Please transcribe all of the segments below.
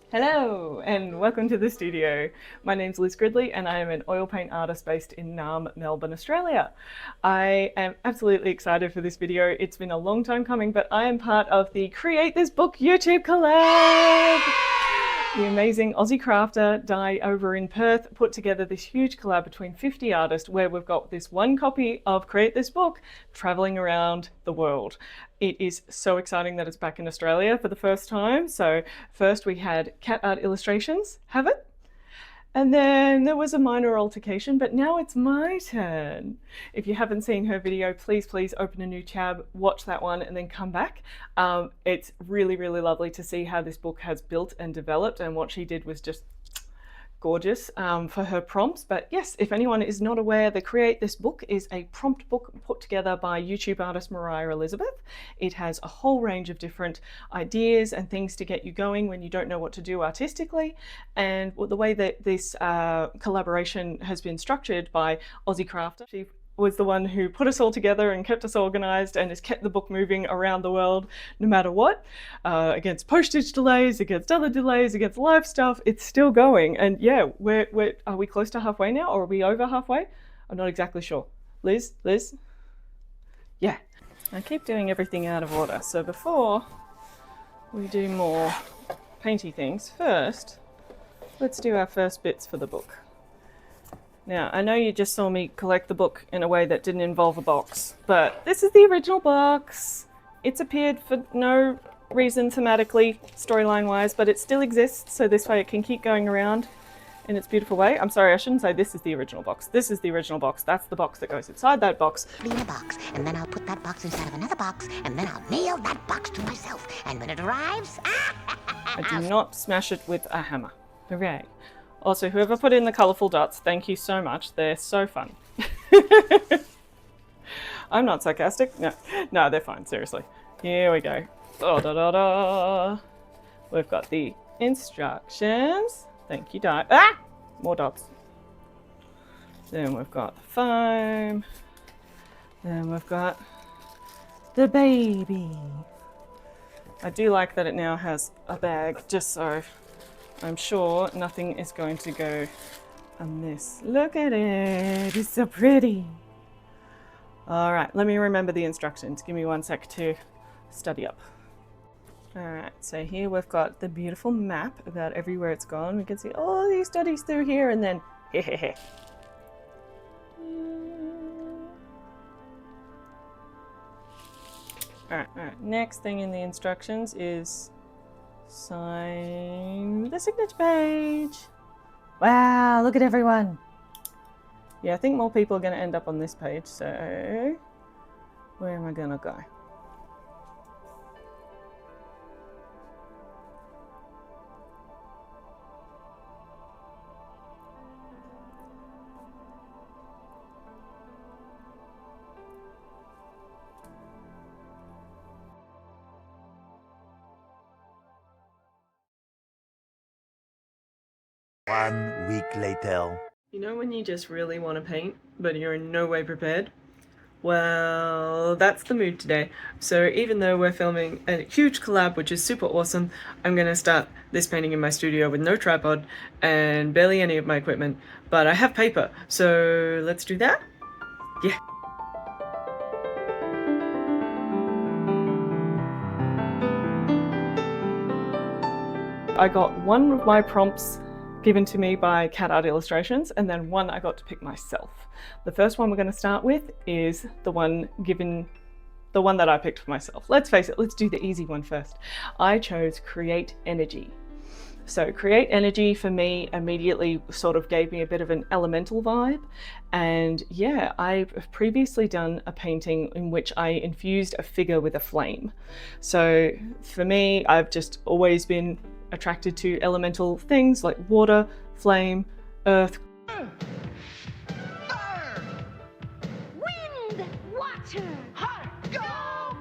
Hello and welcome to the studio. My name's Liz Gridley and I am an oil paint artist based in Naarm, Melbourne, Australia. I am absolutely excited for this video. It's been a long time coming, but I am part of the Create This Book YouTube collab. The amazing Aussie crafter Di over in Perth put together this huge collab between 50 artists where we've got this one copy of Create This Book traveling around the world. It is so exciting that it's back in Australia for the first time. So first we had Cat Art Illustrations have it. And then there was a minor altercation, but now it's my turn. If you haven't seen her video, please open a new tab, watch that one, and then come back. It's really, really lovely to see how this book has built and developed, and what she did was just gorgeous for her prompts. But yes, if anyone is not aware, the Create This Book is a prompt book put together by YouTube artist Mariah Elizabeth. It has a whole range of different ideas and things to get you going when you don't know what to do artistically. And the way that this collaboration has been structured by Aussie Crafter, she was the one who put us all together and kept us organized and has kept the book moving around the world no matter what. Against postage delays, against other delays, against live stuff, it's still going. And yeah, are we close to halfway now, or are we over halfway? I'm not exactly sure. Liz? Yeah. I keep doing everything out of order. So before we do more painty things, first, let's do our first bits for the book. Now, I know you just saw me collect the book in a way that didn't involve a box, but this is the original box. It's appeared for no reason thematically, storyline-wise, but it still exists, so this way it can keep going around in its beautiful way. I'm sorry, I shouldn't say this is the original box. This is the original box. That's the box that goes inside that box. In a box, and then I'll put that box inside of another box, and then I'll mail that box to myself. And when it arrives, I do not smash it with a hammer. Hooray. Also, whoever put in the colourful dots, thank you so much. They're so fun. I'm not sarcastic. No, they're fine, seriously. Here we go. We've got the instructions. Thank you, Di. Ah! More dots. Then we've got the foam. Then we've got the baby. I do like that it now has a bag, just so I'm sure nothing is going to go amiss. Look at it, it's so pretty. All right, let me remember the instructions. Give me one sec to study up. All right, so here we've got the beautiful map about everywhere it's gone. We can see all these studies through here, and then hehehe. All right, next thing in the instructions is sign the signature page. Wow, look at everyone. Yeah, I think more people are going to end up on this page, so where am I going to go? One week later. You know when you just really want to paint, but you're in no way prepared? Well, that's the mood today. So even though we're filming a huge collab, which is super awesome, I'm going to start this painting in my studio with no tripod and barely any of my equipment. But I have paper, so let's do that? Yeah. I got one of my prompts given to me by Cat Art Illustrations, and then one I got to pick myself. The first one we're going to start with is the one that I picked for myself. Let's face it, let's do the easy one first. I chose Create Energy. So Create Energy for me immediately sort of gave me a bit of an elemental vibe. And yeah, I've previously done a painting in which I infused a figure with a flame. So for me, I've just always been attracted to elemental things like water, flame, earth. Fire! Wind! Water! Heart! Go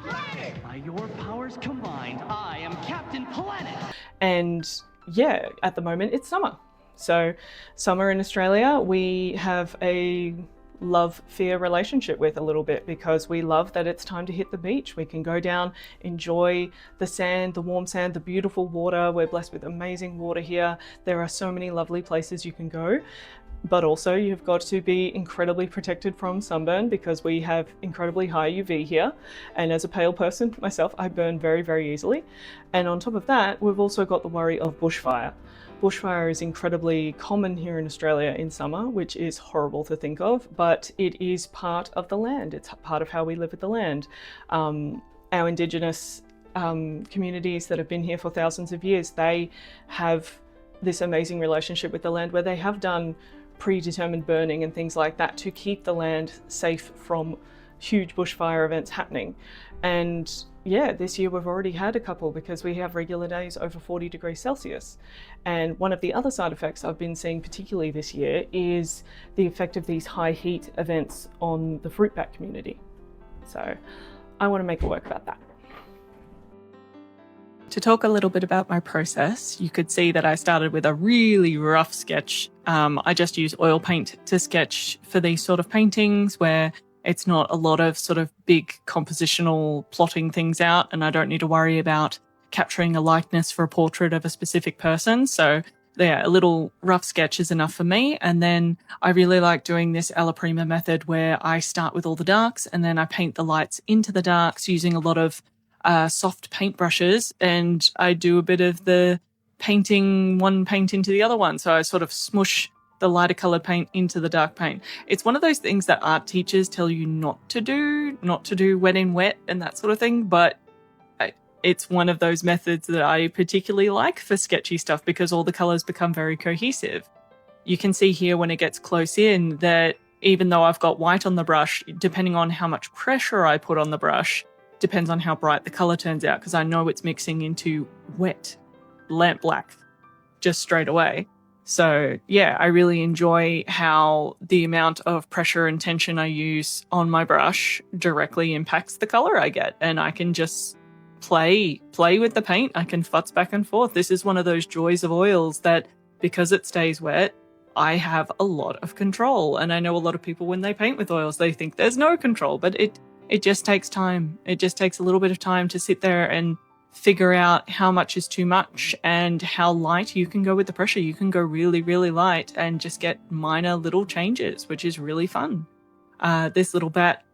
planet! By your powers combined, I am Captain Planet! And yeah, at the moment it's summer. So summer in Australia, we have a love-fear relationship with a little bit, because we love that it's time to hit the beach. We can go down, enjoy the sand, the warm sand, the beautiful water. We're blessed with amazing water here. There are so many lovely places you can go. But also you've got to be incredibly protected from sunburn, because we have incredibly high UV here. And as a pale person myself, I burn very, very easily. And on top of that, we've also got the worry of bushfire. Bushfire is incredibly common here in Australia in summer, which is horrible to think of, but it is part of the land. It's part of how we live with the land. Our Indigenous communities that have been here for thousands of years, they have this amazing relationship with the land where they have done predetermined burning and things like that to keep the land safe from huge bushfire events happening. And yeah, this year we've already had a couple, because we have regular days over 40 degrees Celsius. And one of the other side effects I've been seeing particularly this year is the effect of these high heat events on the fruit bat community. So I want to make it work about that. To talk a little bit about my process, you could see that I started with a really rough sketch. I just use oil paint to sketch for these sort of paintings where it's not a lot of sort of big compositional plotting things out, and I don't need to worry about capturing a likeness for a portrait of a specific person. So yeah, a little rough sketch is enough for me. And then I really like doing this alla prima method where I start with all the darks and then I paint the lights into the darks using a lot of soft paint brushes, and I do a bit of the painting one paint into the other one. So I sort of smush the lighter colored paint into the dark paint. It's one of those things that art teachers tell you not to do wet in wet and that sort of thing, but it's one of those methods that I particularly like for sketchy stuff because all the colors become very cohesive. You can see here when it gets close in that even though I've got white on the brush, depending on how much pressure I put on the brush, depends on how bright the color turns out, because I know it's mixing into wet lamp black just straight away. So yeah, I really enjoy how the amount of pressure and tension I use on my brush directly impacts the color I get, and I can just play with the paint. I can futz back and forth. This is one of those joys of oils that because it stays wet, I have a lot of control. And I know a lot of people when they paint with oils, they think there's no control, but it just takes time. It just takes a little bit of time to sit there and figure out how much is too much and how light you can go with the pressure. You can go really, really light and just get minor little changes, which is really fun. This little bat,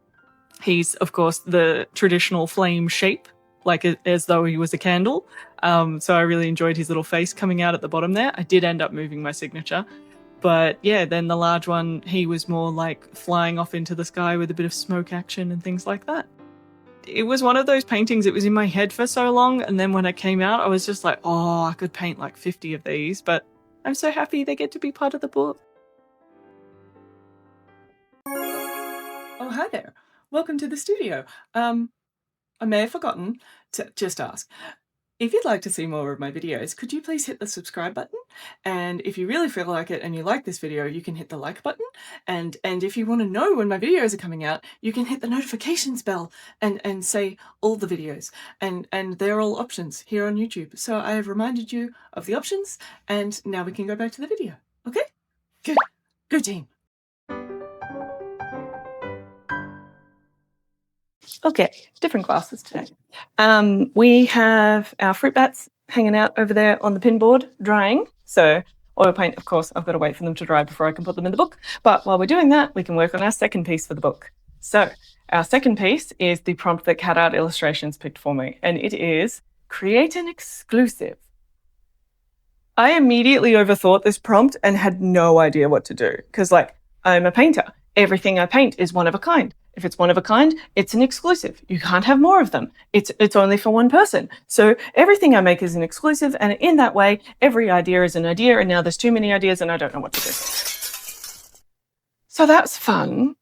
he's of course the traditional flame shape, like as though he was a candle. So I really enjoyed his little face coming out at the bottom there. I did end up moving my signature. But yeah, then the large one, he was more like flying off into the sky with a bit of smoke action and things like that. It was one of those paintings, it was in my head for so long, and then when it came out, I was just like, oh, I could paint like 50 of these, but I'm so happy they get to be part of the book. Oh, hi there. Welcome to the studio. I may have forgotten to just ask. If you'd like to see more of my videos, could you please hit the subscribe button? And if you really feel like it and you like this video, you can hit the like button. And if you want to know when my videos are coming out, you can hit the notifications bell and say all the videos. And they're all options here on YouTube. So I have reminded you of the options, and now we can go back to the video. Okay? Good. Good team. Okay, different classes today. We have our fruit bats hanging out over there on the pin board drying. So oil paint, of course, I've got to wait for them to dry before I can put them in the book. But while we're doing that, we can work on our second piece for the book. So our second piece is the prompt that Cat Art Illustrations picked for me, and it is create an exclusive. I immediately overthought this prompt and had no idea what to do because, like, I'm a painter. Everything I paint is one of a kind. If it's one of a kind, it's an exclusive. You can't have more of them. It's only for one person. So everything I make is an exclusive, and in that way, every idea is an idea, and now there's too many ideas and I don't know what to do. So that's fun.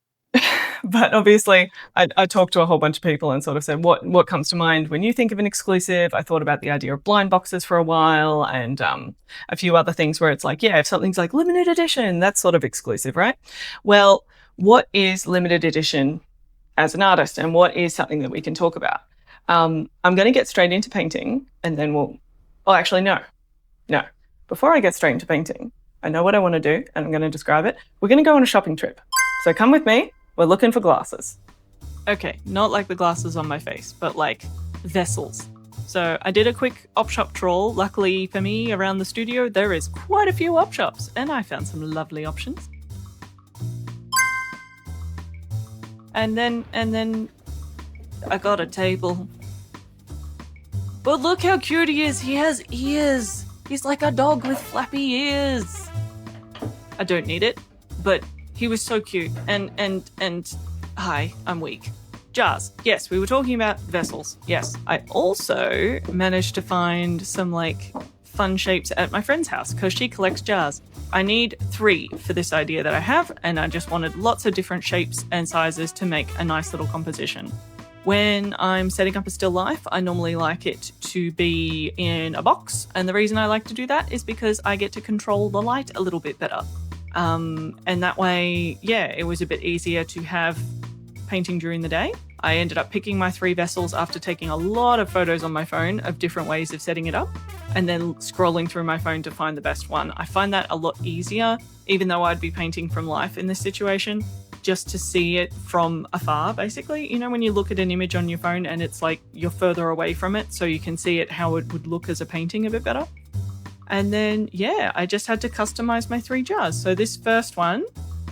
But obviously, I talked to a whole bunch of people and sort of said, what comes to mind when you think of an exclusive? I thought about the idea of blind boxes for a while and a few other things where it's like, yeah, if something's like limited edition, that's sort of exclusive, right? Well, what is limited edition as an artist, and what is something that we can talk about? I'm going to get straight into painting, and then actually, no. Before I get straight into painting, I know what I want to do, and I'm going to describe it. We're going to go on a shopping trip. So come with me, we're looking for glasses. Okay, not like the glasses on my face, but like vessels. So I did a quick op shop trawl. Luckily for me, around the studio, there is quite a few op shops, and I found some lovely options. And then I got a table. But look how cute he is. He has ears. He's like a dog with flappy ears. I don't need it, but he was so cute. And hi, I'm weak. Jars. Yes, we were talking about vessels. Yes. I also managed to find some like fun shapes at my friend's house because she collects jars. I need 3 for this idea that I have, and I just wanted lots of different shapes and sizes to make a nice little composition. When I'm setting up a still life, I normally like it to be in a box, and the reason I like to do that is because I get to control the light a little bit better. And that way, yeah, it was a bit easier to have painting during the day. I ended up picking my 3 vessels after taking a lot of photos on my phone of different ways of setting it up, and then scrolling through my phone to find the best one. I find that a lot easier, even though I'd be painting from life in this situation, just to see it from afar, basically. You know, when you look at an image on your phone and it's like you're further away from it, so you can see it how it would look as a painting a bit better. And then, yeah, I just had to customize my 3 jars. So this first one,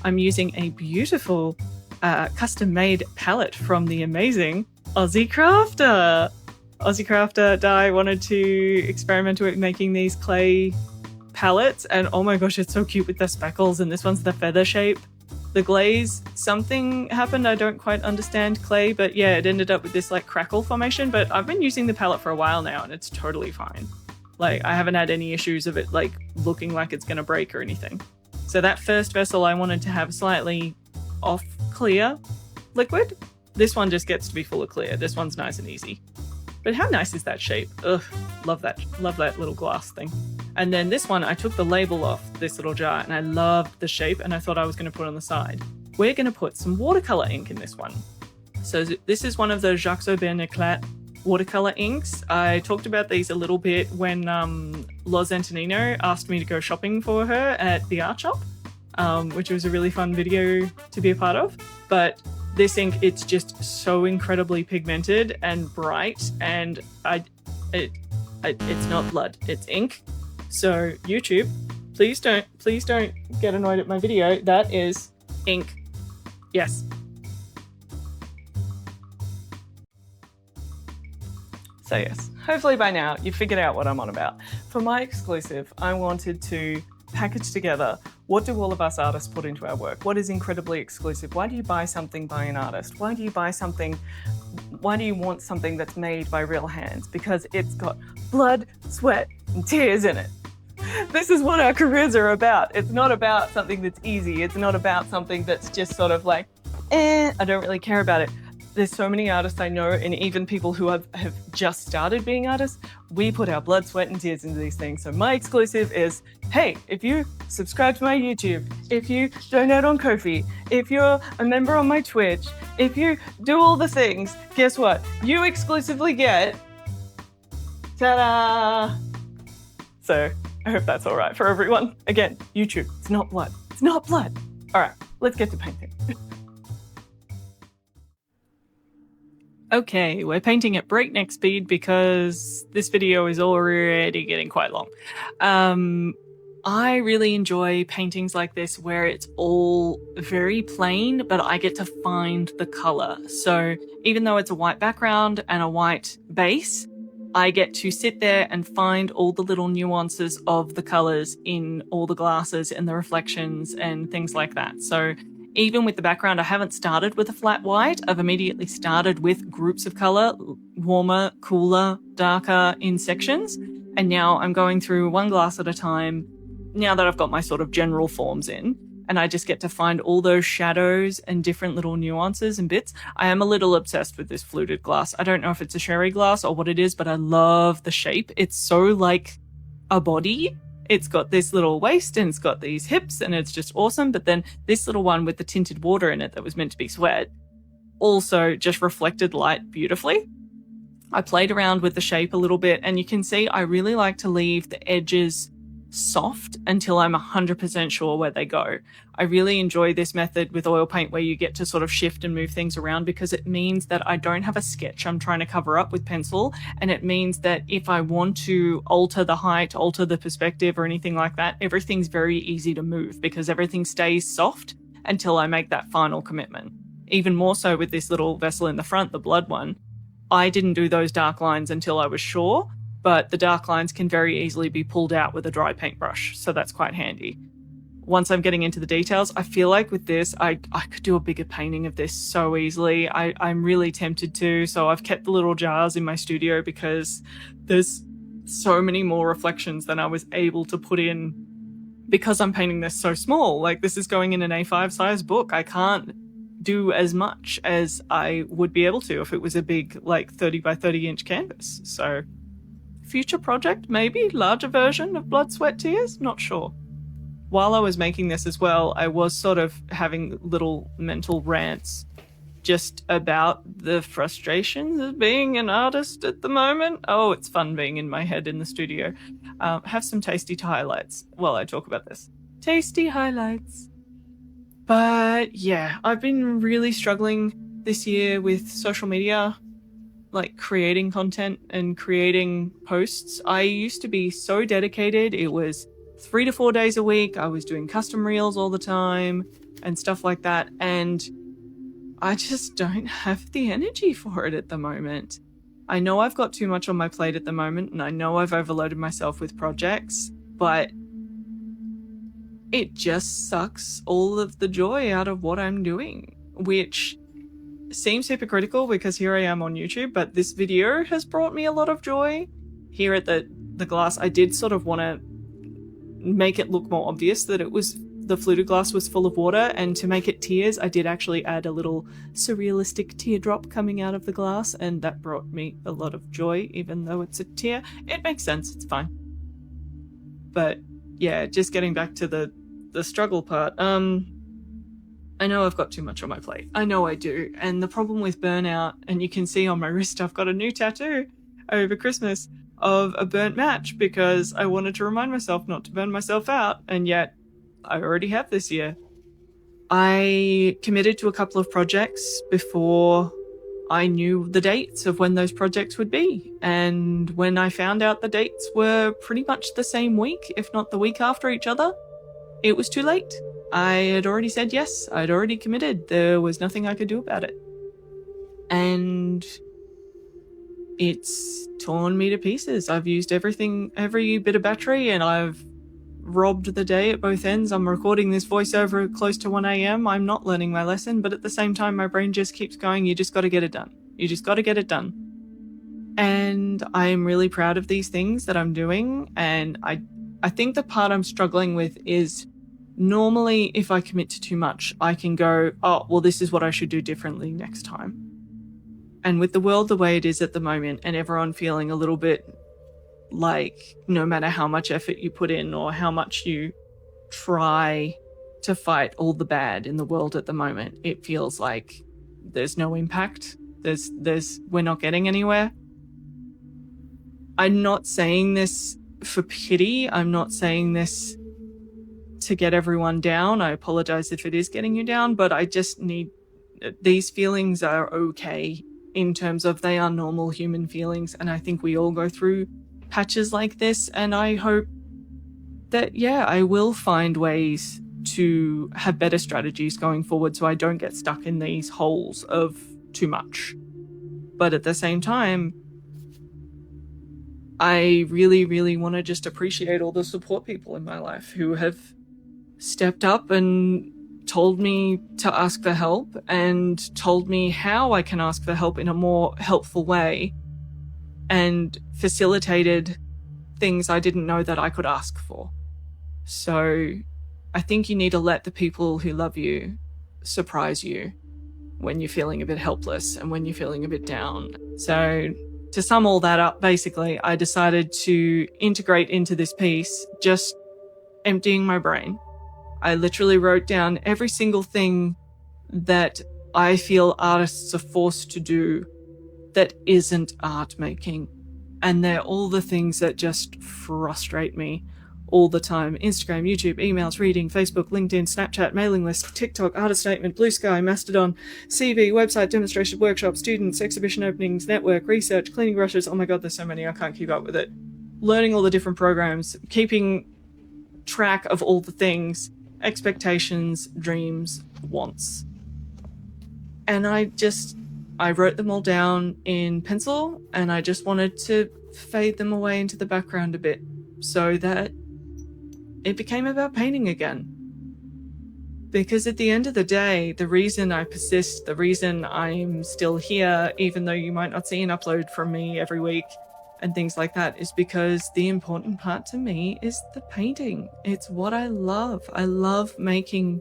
I'm using a beautiful custom-made palette from the amazing Aussie Crafter. Aussie Crafter Dye wanted to experiment with making these clay palettes, and oh my gosh, it's so cute with the speckles, and this one's the feather shape. The glaze, something happened, I don't quite understand clay, but yeah, it ended up with this like crackle formation, but I've been using the palette for a while now and it's totally fine. Like, I haven't had any issues of it like looking like it's gonna break or anything. So that first vessel I wanted to have slightly off clear liquid. This one just gets to be full of clear. This one's nice and easy. But how nice is that shape? Ugh, love that little glass thing. And then this one, I took the label off this little jar and I loved the shape and I thought I was going to put it on the side. We're going to put some watercolor ink in this one. So this is one of the Jacques Aubin Eclat watercolor inks. I talked about these a little bit when Loz Antonino asked me to go shopping for her at the art shop, which was a really fun video to be a part of. But this ink, it's just so incredibly pigmented and bright, and it's not blood, it's ink. So YouTube, please don't get annoyed at my video. That is ink. Yes. So yes, hopefully by now you've figured out what I'm on about. For my exclusive, I wanted to package together what do all of us artists put into our work? What is incredibly exclusive? Why do you buy something by an artist? Why do you want something that's made by real hands? Because it's got blood, sweat, and tears in it. This is what our careers are about. It's not about something that's easy. It's not about something that's just sort of like, I don't really care about it. There's so many artists I know, and even people who have just started being artists, we put our blood, sweat, and tears into these things. So my exclusive is, hey, if you subscribe to my YouTube, if you donate on Ko-fi, if you're a member on my Twitch, if you do all the things, guess what? You exclusively get, ta-da! So I hope that's all right for everyone. Again, YouTube, it's not blood. It's not blood. All right, let's get to painting. Okay, we're painting at breakneck speed because this video is already getting quite long. I really enjoy paintings like this where it's all very plain, but I get to find the color. So even though it's a white background and a white base, I get to sit there and find all the little nuances of the colors in all the glasses and the reflections and things like that. So even with the background, I haven't started with a flat white. I've immediately started with groups of color, warmer, cooler, darker in sections. And now I'm going through one glass at a time now that I've got my sort of general forms in. And I just get to find all those shadows and different little nuances and bits. I am a little obsessed with this fluted glass. I don't know if it's a sherry glass or what it is, but I love the shape. It's so like a body. It's got this little waist and it's got these hips and it's just awesome. But then this little one with the tinted water in it that was meant to be sweat also just reflected light beautifully. I played around with the shape a little bit and you can see I really like to leave the edges soft until I'm 100% sure where they go. I really enjoy this method with oil paint where you get to sort of shift and move things around, because it means that I don't have a sketch I'm trying to cover up with pencil, and it means that if I want to alter the height, alter the perspective or anything like that, everything's very easy to move because everything stays soft until I make that final commitment. Even more so with this little vessel in the front, the blood one. I didn't do those dark lines until I was sure, but the dark lines can very easily be pulled out with a dry paintbrush, so that's quite handy. Once I'm getting into the details, I feel like with this, I could do a bigger painting of this so easily. I'm really tempted to, so I've kept the little jars in my studio because there's so many more reflections than I was able to put in because I'm painting this so small. Like, this is going in an A5 size book. I can't do as much as I would be able to if it was a big, like, 30 by 30 inch canvas. So future project, maybe larger version of Blood, Sweat, Tears, not sure. While I was making this as well, I was sort of having little mental rants just about the frustrations of being an artist at the moment. Oh, it's fun being in my head in the studio. Have some tasty highlights while I talk about this. Tasty highlights. But yeah, I've been really struggling this year with social media, like creating content and creating posts. I used to be so dedicated. It was 3 to 4 days a week. I was doing custom reels all the time and stuff like that. And I just don't have the energy for it at the moment. I know I've got too much on my plate at the moment, and I know I've overloaded myself with projects, but it just sucks all of the joy out of what I'm doing, which seems hypocritical because here I am on YouTube, but this video has brought me a lot of joy. Here at the glass, I did sort of want to make it look more obvious that it was, the fluted glass was full of water, and to make it tears, I did actually add a little surrealistic teardrop coming out of the glass, and that brought me a lot of joy, even though it's a tear. It makes sense, it's fine. But yeah, just getting back to the struggle part, I know I've got too much on my plate. I know I do. And the problem with burnout, and you can see on my wrist, I've got a new tattoo over Christmas of a burnt match because I wanted to remind myself not to burn myself out. And yet I already have this year. I committed to a couple of projects before I knew the dates of when those projects would be. And when I found out the dates were pretty much the same week, if not the week after each other, it was too late. I had already said yes. I'd already committed. There was nothing I could do about it. And it's torn me to pieces. I've used every bit of battery, and I've robbed the day at both ends. I'm recording this voiceover at close to 1 a.m. I'm not learning my lesson, but at the same time, my brain just keeps going, you just got to get it done. You just got to get it done. And I'm really proud of these things that I'm doing. And I think the part I'm struggling with is, normally, if I commit to too much, I can go, oh, well, this is what I should do differently next time. And with the world the way it is at the moment, and everyone feeling a little bit like no matter how much effort you put in or how much you try to fight all the bad in the world at the moment, it feels like there's no impact. We're not getting anywhere. I'm not saying this for pity. I'm not saying this to get everyone down. I apologize if it is getting you down, but I just need, these feelings are okay in terms of they are normal human feelings. And I think we all go through patches like this. And I hope that, yeah, I will find ways to have better strategies going forward so I don't get stuck in these holes of too much. But at the same time, I really, really want to just appreciate all the support people in my life who have stepped up and told me to ask for help and told me how I can ask for help in a more helpful way and facilitated things I didn't know that I could ask for. So I think you need to let the people who love you surprise you when you're feeling a bit helpless and when you're feeling a bit down. So to sum all that up, basically, I decided to integrate into this piece just emptying my brain. I literally wrote down every single thing that I feel artists are forced to do that isn't art making. And they're all the things that just frustrate me all the time. Instagram, YouTube, emails, reading, Facebook, LinkedIn, Snapchat, mailing list, TikTok, artist statement, Blue Sky, Mastodon, CV, website, demonstration, workshops, students, exhibition openings, network, research, cleaning brushes. Oh my god, there's so many, I can't keep up with it. Learning all the different programs, keeping track of all the things, expectations, dreams, wants. And I wrote them all down in pencil, and I just wanted to fade them away into the background a bit so that it became about painting again. Because at the end of the day, the reason I persist, the reason I'm still here, even though you might not see an upload from me every week and things like that, is because the important part to me is the painting. It's what I love. I love making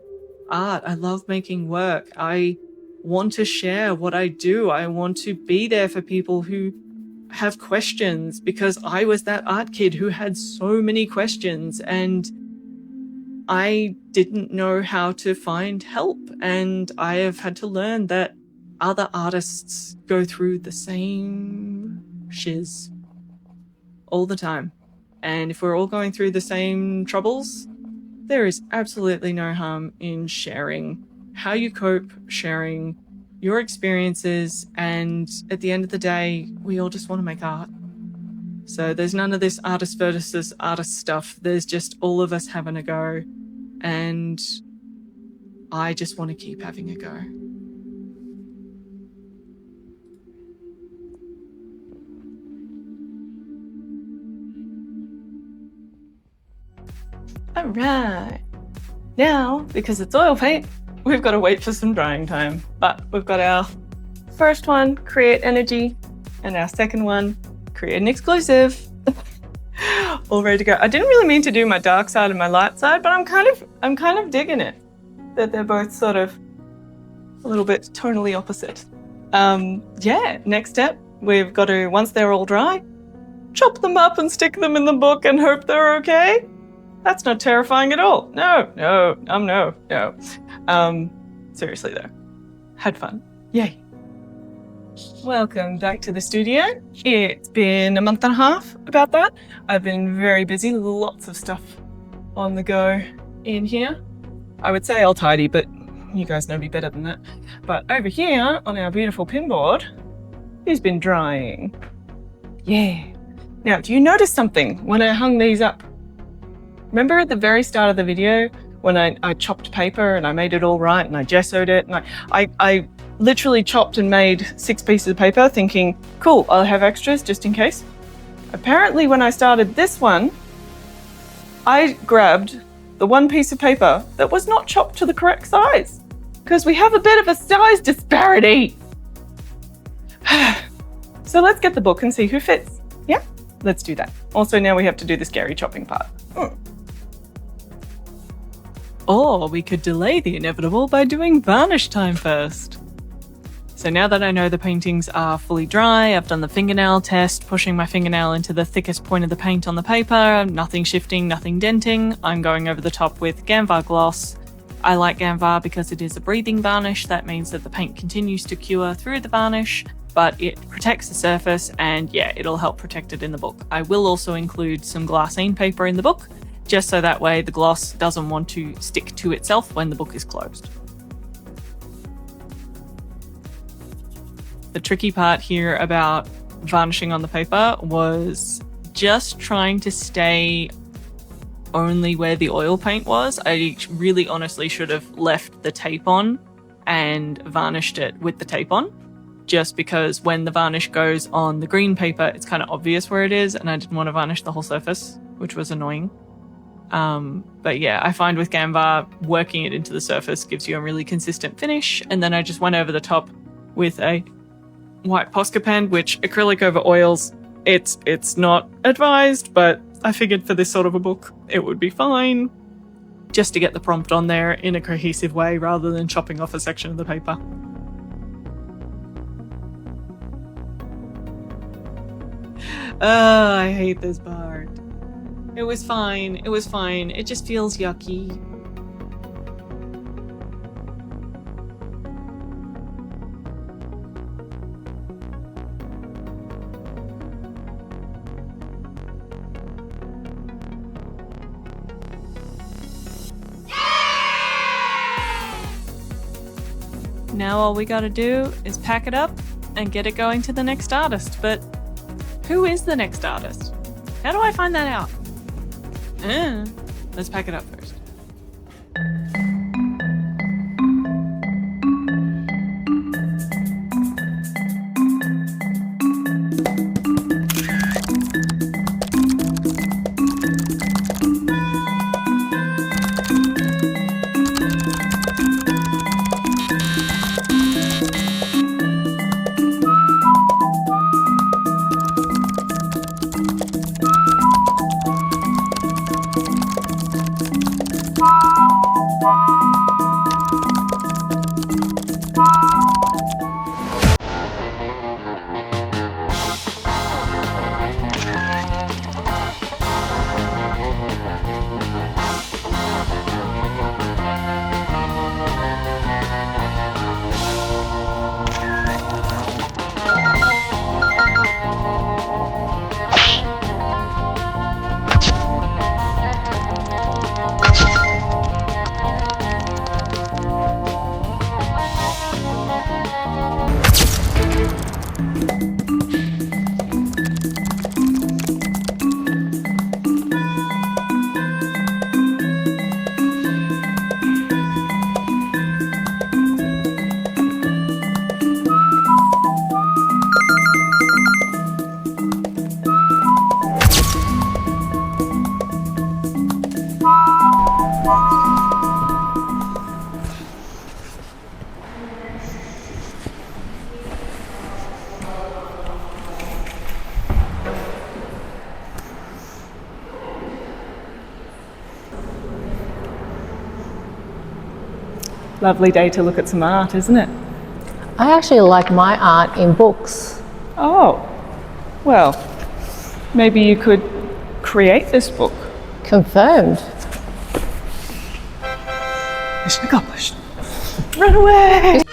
art. I love making work. I want to share what I do. I want to be there for people who have questions, because I was that art kid who had so many questions and I didn't know how to find help. And I have had to learn that other artists go through the same shiz all the time. And if we're all going through the same troubles, there is absolutely no harm in sharing how you cope, sharing your experiences, and at the end of the day, we all just want to make art. So there's none of this artist versus artist stuff. There's just all of us having a go, and I just want to keep having a go. All right. Now, because it's oil paint, we've got to wait for some drying time. But we've got our first one, create energy, and our second one, create an exclusive. All ready to go. I didn't really mean to do my dark side and my light side, but I'm kind of digging it. That they're both sort of a little bit tonally opposite. Yeah, next step, we've got to, once they're all dry, chop them up and stick them in the book and hope they're okay. That's not terrifying at all. No. Seriously though, had fun. Yay. Welcome back to the studio. It's been a month and a half about that. I've been very busy, lots of stuff on the go in here. I would say I'll tidy, but you guys know me better than that. But over here on our beautiful pinboard, it's been drying. Yeah. Now, do you notice something when I hung these up? Remember at the very start of the video when I chopped paper and I made it all right and I gessoed it, and I literally chopped and made 6 pieces of paper thinking, cool, I'll have extras just in case. Apparently when I started this one, I grabbed the one piece of paper that was not chopped to the correct size, because we have a bit of a size disparity. So let's get the book and see who fits. Yeah, let's do that. Also, now we have to do the scary chopping part. Or we could delay the inevitable by doing varnish time first. So now that I know the paintings are fully dry, I've done the fingernail test, pushing my fingernail into the thickest point of the paint on the paper, nothing shifting, nothing denting. I'm going over the top with Gamvar gloss. I like Gamvar because it is a breathing varnish. That means that the paint continues to cure through the varnish, but it protects the surface, and yeah, it'll help protect it in the book. I will also include some glassine paper in the book, just so that way the gloss doesn't want to stick to itself when the book is closed. The tricky part here about varnishing on the paper was just trying to stay only where the oil paint was. I really honestly should have left the tape on and varnished it with the tape on, just because when the varnish goes on the green paper, it's kind of obvious where it is, and I didn't want to varnish the whole surface, which was annoying. But yeah, I find with Gamvar, working it into the surface gives you a really consistent finish. And then I just went over the top with a white Posca pen, which acrylic over oils, it's not advised, but I figured for this sort of a book, it would be fine, just to get the prompt on there in a cohesive way rather than chopping off a section of the paper. I hate this part. It was fine. It was fine. It just feels yucky. Now all we gotta do is pack it up and get it going to the next artist. But who is the next artist? How do I find that out? Let's pack it up first. Lovely day to look at some art, isn't it? I actually like my art in books. Oh, well, maybe you could create this book. Confirmed. Mission accomplished. Run away!